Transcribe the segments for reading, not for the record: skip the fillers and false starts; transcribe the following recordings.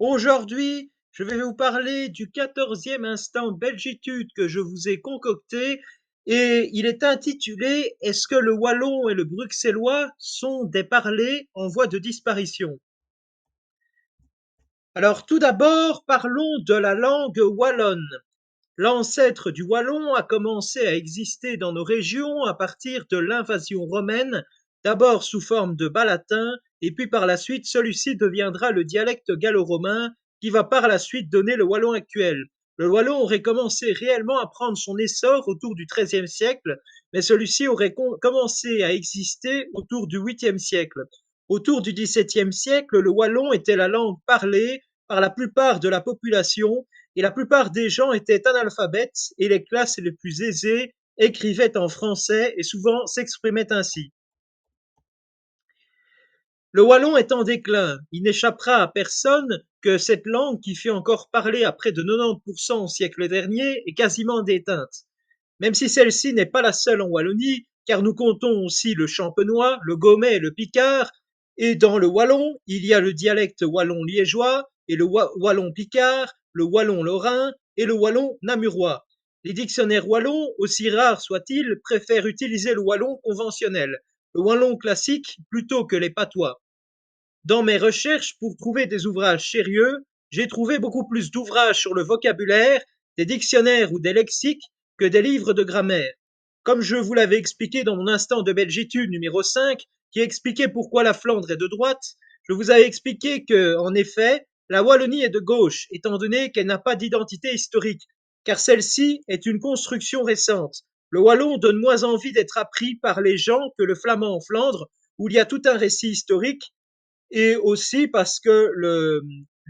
Aujourd'hui, je vais vous parler du 14e instant Belgitude que je vous ai concocté et il est intitulé Est-ce que le wallon et le bruxellois sont des parlers en voie de disparition? Alors tout d'abord, parlons de la langue wallonne. L'ancêtre du wallon a commencé à exister dans nos régions à partir de l'invasion romaine, d'abord sous forme de bas latin, et puis par la suite celui-ci deviendra le dialecte gallo-romain qui va par la suite donner le wallon actuel. Le wallon aurait commencé réellement à prendre son essor autour du XIIIe siècle, mais celui-ci aurait commencé à exister autour du 8e siècle. Autour du XVIIe siècle, le wallon était la langue parlée par la plupart de la population et la plupart des gens étaient analphabètes et les classes les plus aisées écrivaient en français et souvent s'exprimaient ainsi. Le wallon est en déclin. Il n'échappera à personne que cette langue qui fait encore parler à près de 90% au siècle dernier est quasiment déteinte. Même si celle-ci n'est pas la seule en Wallonie, car nous comptons aussi le champenois, le gomet et le picard, et dans le wallon, il y a le dialecte wallon liégeois et le wallon picard, le wallon lorrain et le wallon namurois. Les dictionnaires wallons, aussi rares soient-ils, préfèrent utiliser le wallon conventionnel, le wallon classique, plutôt que les patois. Dans mes recherches pour trouver des ouvrages sérieux, j'ai trouvé beaucoup plus d'ouvrages sur le vocabulaire, des dictionnaires ou des lexiques que des livres de grammaire. Comme je vous l'avais expliqué dans mon instant de Belgitude numéro 5, qui expliquait pourquoi la Flandre est de droite, je vous avais expliqué que, en effet, la Wallonie est de gauche, étant donné qu'elle n'a pas d'identité historique, car celle-ci est une construction récente. Le wallon donne moins envie d'être appris par les gens que le flamand en Flandre, où il y a tout un récit historique, et aussi parce que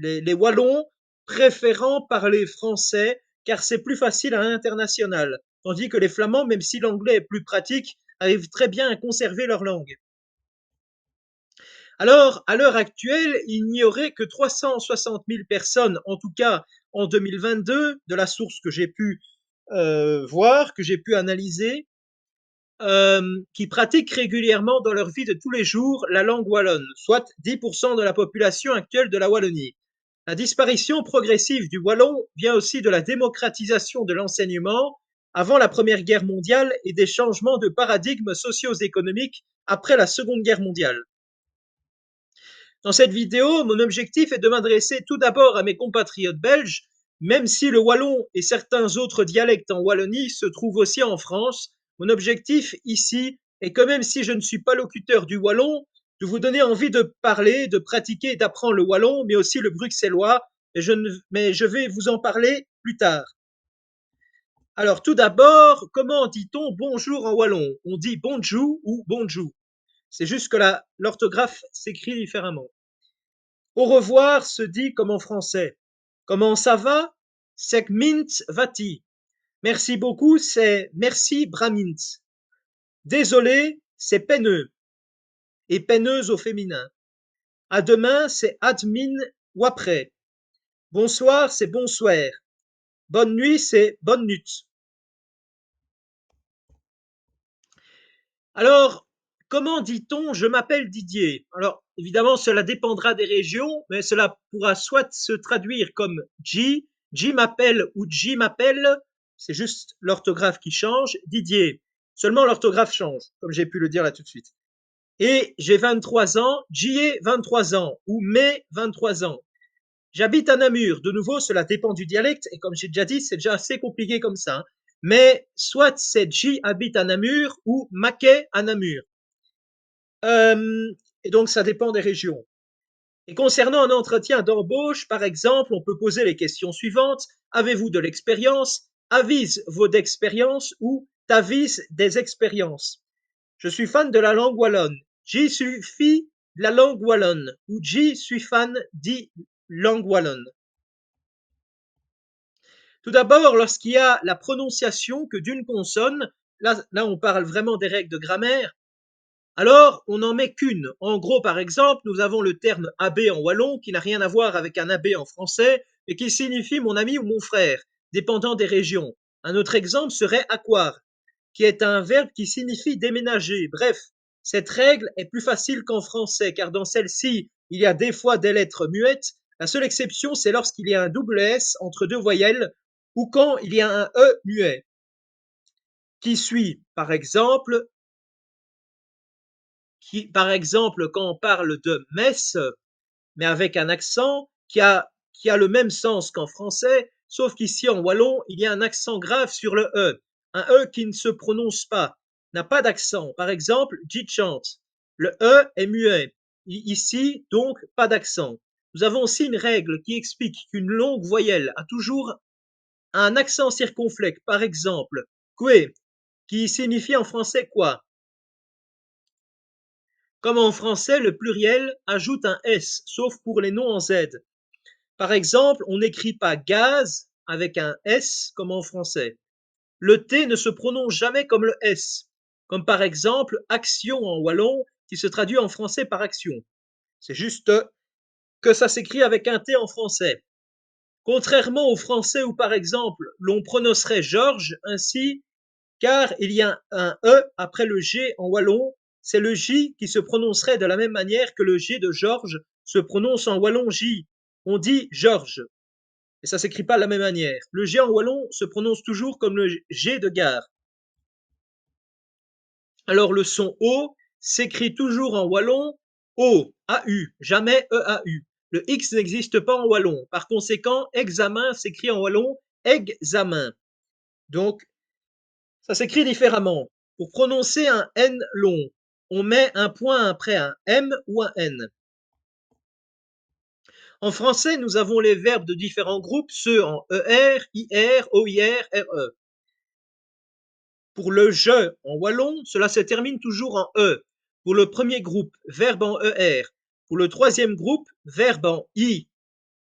les Wallons préférant parler français car c'est plus facile à l'international, tandis que les Flamands, même si l'anglais est plus pratique, arrivent très bien à conserver leur langue. Alors, à l'heure actuelle, il n'y aurait que 360 000 personnes, en tout cas en 2022, de la source que j'ai pu voir, que j'ai pu analyser, qui pratiquent régulièrement dans leur vie de tous les jours la langue wallonne, soit 10% de la population actuelle de la Wallonie. La disparition progressive du wallon vient aussi de la démocratisation de l'enseignement avant la Première Guerre mondiale et des changements de paradigme socio-économiques après la Seconde Guerre mondiale. Dans cette vidéo, mon objectif est de m'adresser tout d'abord à mes compatriotes belges, même si le wallon et certains autres dialectes en Wallonie se trouvent aussi en France. Mon objectif ici est que même si je ne suis pas locuteur du wallon, de vous donner envie de parler, de pratiquer et d'apprendre le wallon, mais aussi le bruxellois, mais je vais vous en parler plus tard. Alors tout d'abord, comment dit-on bonjour en wallon? On dit bonjour ou bonjour. C'est juste que l'orthographe s'écrit différemment. Au revoir se dit comme en français. Comment ça va? C'est mint vati. Merci beaucoup, c'est merci bramint. Désolé, c'est peineux. Et peineuse au féminin. À demain, c'est admin ou après. Bonsoir, c'est bonsoir. Bonne nuit, c'est bonne nuit. Alors, comment dit-on je m'appelle Didier? Alors, évidemment, cela dépendra des régions, mais cela pourra soit se traduire comme J m'appelle ou J m'appelle, c'est juste l'orthographe qui change, Didier. Seulement l'orthographe change, comme j'ai pu le dire là tout de suite. Et j'ai 23 ans, J ai 23 ans, ou mes 23 ans. J'habite à Namur. De nouveau, cela dépend du dialecte, et comme j'ai déjà dit, c'est déjà assez compliqué comme ça. Mais soit c'est J habite à Namur ou Maquet à Namur. Et donc, ça dépend des régions. Et concernant un entretien d'embauche, par exemple, on peut poser les questions suivantes. Avez-vous de l'expérience? Avise vos d'expérience ou t'avise des expériences. Je suis fan de la langue wallonne. J'y suis de la langue wallonne. Ou j'y suis fan de langue wallonne. Tout d'abord, lorsqu'il y a la prononciation que d'une consonne, là on parle vraiment des règles de grammaire, alors on n'en met qu'une. En gros, par exemple, nous avons le terme abbé en wallon qui n'a rien à voir avec un abbé en français et qui signifie mon ami ou mon frère, dépendant des régions. Un autre exemple serait acquire, qui est un verbe qui signifie déménager. Bref, cette règle est plus facile qu'en français car dans celle-ci, il y a des fois des lettres muettes La seule exception, c'est lorsqu'il y a un double S entre deux voyelles ou quand il y a un E muet qui suit, par exemple, quand on parle de messe, mais avec un accent qui a le même sens qu'en français, sauf qu'ici en wallon, il y a un accent grave sur le E. Un E qui ne se prononce pas, n'a pas d'accent. Par exemple, chante. Le E est muet. Ici, donc, pas d'accent. Nous avons aussi une règle qui explique qu'une longue voyelle a toujours un accent circonflexe. Par exemple, que, qui signifie en français quoi. Comme en français, le pluriel ajoute un S, sauf pour les noms en Z. Par exemple, on n'écrit pas gaz avec un S comme en français. Le T ne se prononce jamais comme le S, comme par exemple action en wallon qui se traduit en français par action. C'est juste que ça s'écrit avec un T en français. Contrairement au français où par exemple l'on prononcerait Georges ainsi, car il y a un E après le G en wallon, c'est le J qui se prononcerait de la même manière que le G de Georges se prononce en wallon J. On dit Georges. Et ça s'écrit pas de la même manière. Le G en wallon se prononce toujours comme le G de gare. Alors le son O s'écrit toujours en wallon O, A-U, jamais E-A-U. Le X n'existe pas en wallon. Par conséquent, examen s'écrit en wallon examen. Donc, ça s'écrit différemment. Pour prononcer un N long, on met un point après un M ou un N. En français, nous avons les verbes de différents groupes, ceux en ER, IR, OIR, RE. Pour le je en wallon, cela se termine toujours en E. Pour le premier groupe, verbe en ER. Pour le troisième groupe, verbe en I,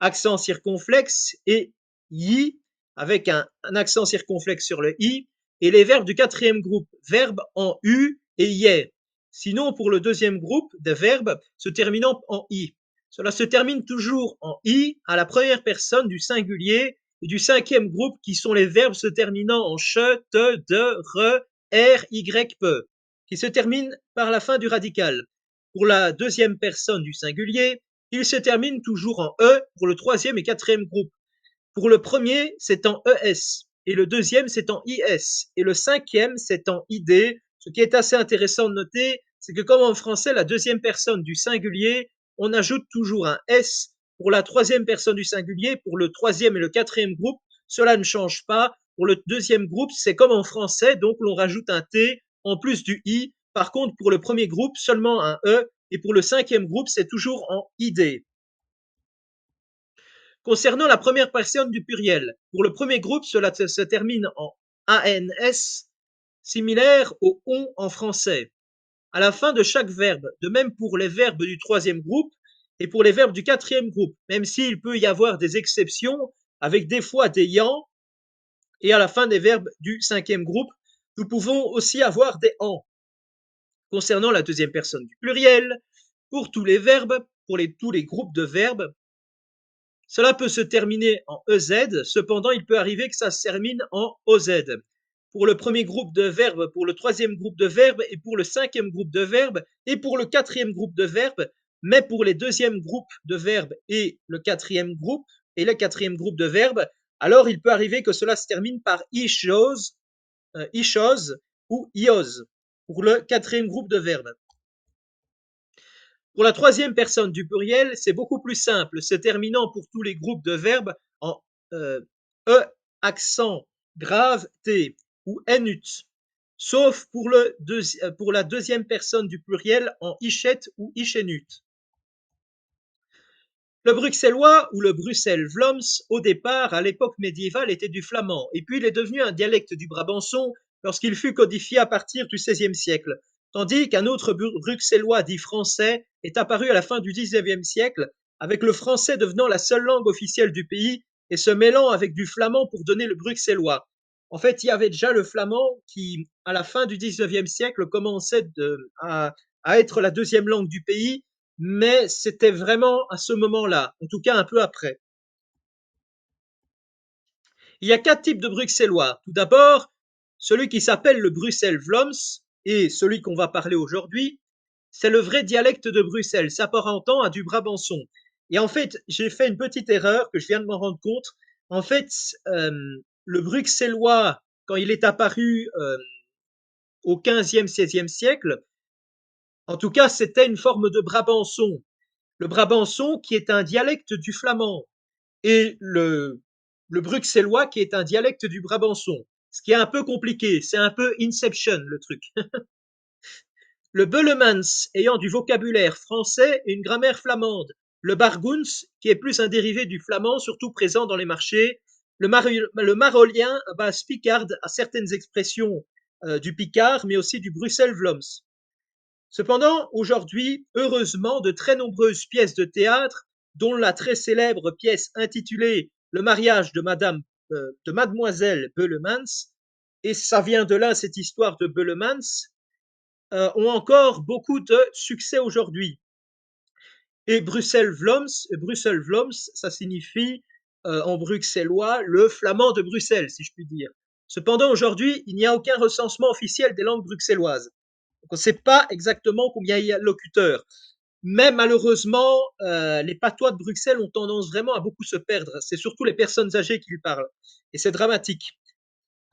accent circonflexe, et I, avec un accent circonflexe sur le I. Et les verbes du quatrième groupe, verbe en U et IE. Sinon, pour le deuxième groupe de verbes se terminant en I. Cela se termine toujours en I à la première personne du singulier et du cinquième groupe qui sont les verbes se terminant en che, te, de, re, r, y, pe, qui se terminent par la fin du radical. Pour la deuxième personne du singulier, il se termine toujours en E pour le troisième et quatrième groupe. Pour le premier, c'est en ES, et le deuxième, c'est en IS, et le cinquième, c'est en ID. Ce qui est assez intéressant de noter, c'est que comme en français, la deuxième personne du singulier, on ajoute toujours un S pour la troisième personne du singulier, pour le troisième et le quatrième groupe, cela ne change pas. Pour le deuxième groupe, c'est comme en français, donc l'on rajoute un T en plus du I. Par contre, pour le premier groupe, seulement un E, et pour le cinquième groupe, c'est toujours en ID. Concernant la première personne du pluriel, pour le premier groupe, cela se termine en ANS, similaire au on en français, à la fin de chaque verbe. De même pour les verbes du troisième groupe et pour les verbes du quatrième groupe, même s'il peut y avoir des exceptions, avec des fois des yans, et à la fin des verbes du cinquième groupe, nous pouvons aussi avoir des en. Concernant la deuxième personne du pluriel, pour tous les verbes, pour tous les groupes de verbes, cela peut se terminer en EZ, cependant il peut arriver que ça se termine en OZ. Pour le premier groupe de verbes, pour le troisième groupe de verbes et pour le cinquième groupe de verbes et pour le quatrième groupe de verbes, mais pour les deuxièmes groupes de verbes et le quatrième groupe de verbes, alors il peut arriver que cela se termine par ishose, ou iose pour le quatrième groupe de verbes. Pour la troisième personne du pluriel, c'est beaucoup plus simple, se terminant pour tous les groupes de verbes en E accent grave T ou NUT, sauf pour la deuxième personne du pluriel en ichette ou ichenut. Le bruxellois ou le Bruxelles-Vlaams, au départ, à l'époque médiévale, était du flamand, et puis il est devenu un dialecte du brabançon lorsqu'il fut codifié à partir du XVIe siècle, tandis qu'un autre bruxellois dit français est apparu à la fin du XIXe siècle, avec le français devenant la seule langue officielle du pays et se mêlant avec du flamand pour donner le bruxellois. En fait, il y avait déjà le flamand qui, à la fin du XIXe siècle, commençait à être la deuxième langue du pays, mais c'était vraiment à ce moment-là, en tout cas un peu après. Il y a 4 types de bruxellois. Tout d'abord, celui qui s'appelle le Bruxelles-Vlaams et celui qu'on va parler aujourd'hui, c'est le vrai dialecte de Bruxelles, s'apparentant à du brabançon. Et en fait, j'ai fait une petite erreur que je viens de m'en rendre compte. En fait, le bruxellois, quand il est apparu au 15e, 16e siècle, en tout cas, c'était une forme de brabançon. Le brabançon qui est un dialecte du flamand et le bruxellois qui est un dialecte du brabançon. Ce qui est un peu compliqué, c'est un peu Inception le truc. Le Beulemans ayant du vocabulaire français et une grammaire flamande. Le Bargoens, qui est plus un dérivé du flamand, surtout présent dans les marchés. Le Marolien, à base picarde, a certaines expressions du picard, mais aussi du Bruxelles-Vlaams. Cependant, aujourd'hui, heureusement, de très nombreuses pièces de théâtre, dont la très célèbre pièce intitulée Le mariage de mademoiselle Beulemans, et ça vient de là cette histoire de Beulemans, ont encore beaucoup de succès aujourd'hui. Et Bruxelles-Vlaams, ça signifie en bruxellois le flamand de Bruxelles, si je puis dire. Cependant, aujourd'hui, il n'y a aucun recensement officiel des langues bruxelloises. Donc, on ne sait pas exactement combien il y a de locuteurs. Mais malheureusement, les patois de Bruxelles ont tendance vraiment à beaucoup se perdre. C'est surtout les personnes âgées qui le parlent. Et c'est dramatique.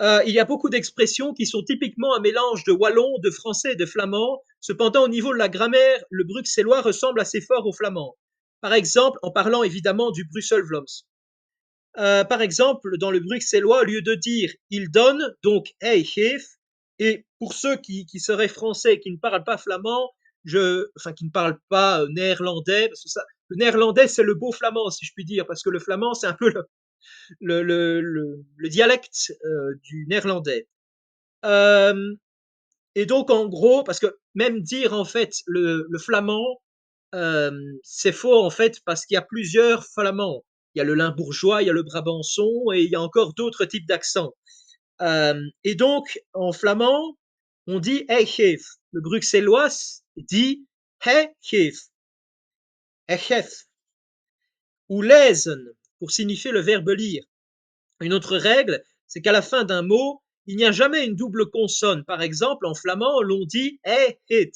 Il y a beaucoup d'expressions qui sont typiquement un mélange de wallon, de français et de flamand. Cependant, au niveau de la grammaire, le bruxellois ressemble assez fort au flamand. Par exemple, en parlant évidemment du Bruxelles-Vlaams. Par exemple, dans le bruxellois, au lieu de dire il donne, donc hey geef, et pour ceux qui seraient français et qui ne parlent pas flamand, enfin qui ne parlent pas néerlandais, parce que ça, le néerlandais c'est le beau flamand si je puis dire, parce que le flamand c'est un peu le dialecte du néerlandais. Euh, et donc en gros, parce que même dire en fait le flamand, c'est faux en fait parce qu'il y a plusieurs flamands. Il y a le limbourgeois, il y a le brabançon et il y a encore d'autres types d'accents. Et donc en flamand, on dit hey geef. Le bruxellois dit hey geef, hey geef, ou lezen pour signifier le verbe lire. Une autre règle, c'est qu'à la fin d'un mot, il n'y a jamais une double consonne. Par exemple, en flamand, l'on dit he hit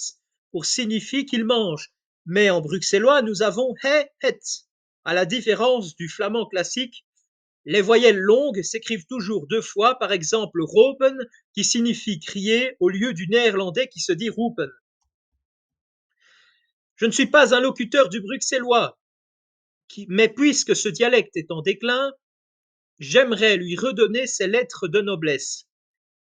pour signifier qu'il mange. Mais en bruxellois, nous avons he het. À la différence du flamand classique, les voyelles longues s'écrivent toujours deux fois, par exemple ropen qui signifie crier au lieu du néerlandais qui se dit roepen. Je ne suis pas un locuteur du bruxellois, mais puisque ce dialecte est en déclin, j'aimerais lui redonner ses lettres de noblesse,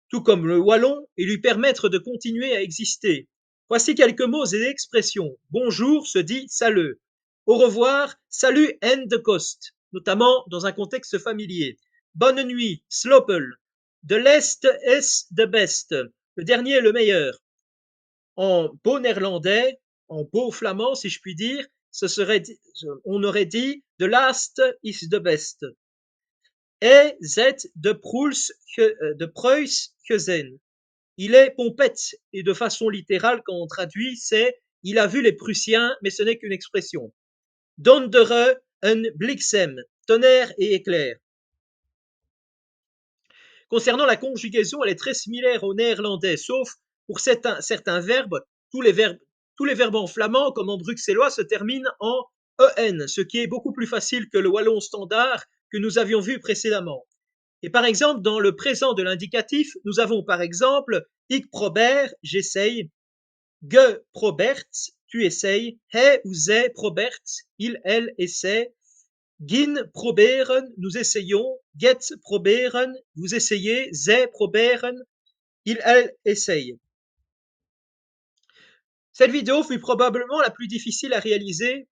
tout comme le wallon, et lui permettre de continuer à exister. Voici quelques mots et expressions. Bonjour se dit salut. Au revoir, salut en de kost, notamment dans un contexte familier. Bonne nuit, slopel. De l'Est est de best. Le dernier est le meilleur. En beau néerlandais, en beau flamand, si je puis dire, on aurait dit de last is the best. De Preuß Kösen. Il est pompette et de façon littérale, quand on traduit, c'est il a vu les Prussiens, mais ce n'est qu'une expression. Dondere un bliksem, tonnerre et éclair. Concernant la conjugaison, elle est très similaire au néerlandais, sauf pour certains verbes, tous les verbes en flamand comme en bruxellois se terminent en en, ce qui est beaucoup plus facile que le wallon standard que nous avions vu précédemment. Et par exemple, dans le présent de l'indicatif, nous avons par exemple ik prober, j'essaye, ge probert, tu essayes, he ou ze probert, il, elle essaie, gin proberen, nous essayons, get proberen, vous essayez, ze proberen, il, elle essaye. Cette vidéo fut probablement la plus difficile à réaliser,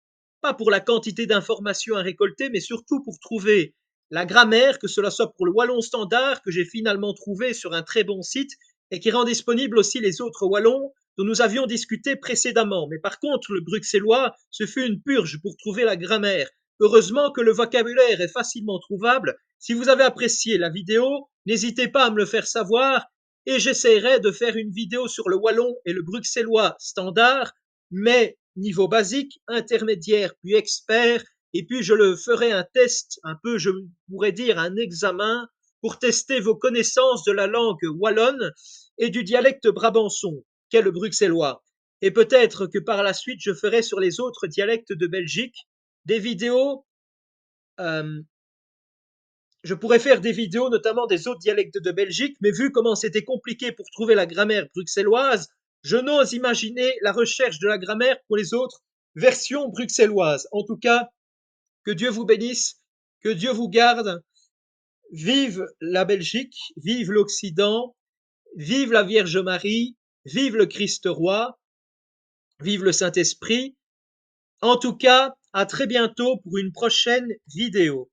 pas pour la quantité d'informations à récolter, mais surtout pour trouver la grammaire, que cela soit pour le wallon standard, que j'ai finalement trouvé sur un très bon site, et qui rend disponible aussi les autres wallons dont nous avions discuté précédemment. Mais par contre, le bruxellois, ce fut une purge pour trouver la grammaire. Heureusement que le vocabulaire est facilement trouvable. Si vous avez apprécié la vidéo, n'hésitez pas à me le faire savoir, et j'essaierai de faire une vidéo sur le wallon et le bruxellois standard, mais niveau basique, intermédiaire, puis expert, et puis je le ferai un test, un peu, je pourrais dire, un examen pour tester vos connaissances de la langue wallonne et du dialecte brabançon, qu'est le bruxellois. Et peut-être que par la suite, je ferai sur les autres dialectes de Belgique, des vidéos, je pourrais faire des vidéos notamment des autres dialectes de Belgique, mais vu comment c'était compliqué pour trouver la grammaire bruxelloise, je n'ose imaginer la recherche de la grammaire pour les autres versions bruxelloises. En tout cas, que Dieu vous bénisse, que Dieu vous garde. Vive la Belgique, vive l'Occident, vive la Vierge Marie, vive le Christ roi, vive le Saint-Esprit. En tout cas, à très bientôt pour une prochaine vidéo.